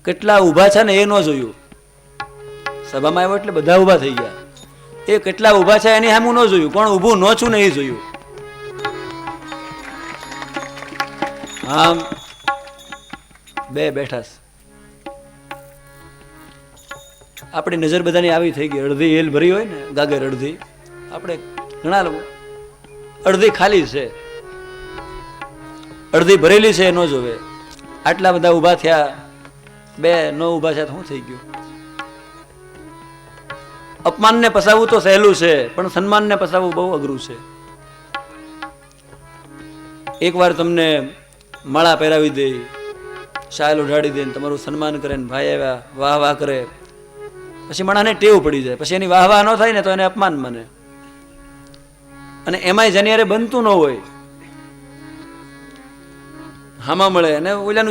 કેટલા ઊભા છે ને એ ન જોયું. સભામાં આવ્યો એટલે બધા ઊભા થઈ ગયા. એ કેટલા ઊભા છે એની સામું ન જોયું, કોણ ઊભું ન છું ને એ જોયું. આમ બે બેઠા છે. આપણી નજર બધાની આવી થઈ ગઈ. અડધી હેલ ભરી હોય ને ગાગર અડધી, આપણે ઘણા લોકો અડધી ખાલી છે, અડધી ભરેલી છે એ ન જોવે. આટલા બધા ઊભા થયા, બે ન ઊભા થયા તો શું થઈ ગયું? અપમાનને પસાવવું તો સહેલું છે, પણ સન્માનને પસાવવું બહુ અઘરું છે. એકવાર તમને માળા પહેરાવી દે, શાલ ઉઢાડી દે, તમારું સન્માન કરે ને ભાઈ આવ્યા વાહ વાહ કરે, પછી માણસને ટેવ પડી જાય. પછી એની વાહ વાહ ન થાય ને તો એને અપમાન માને. અને એમાંય જેની યારે બનતું ન હોય, હામાં મળે અને ઓલાનું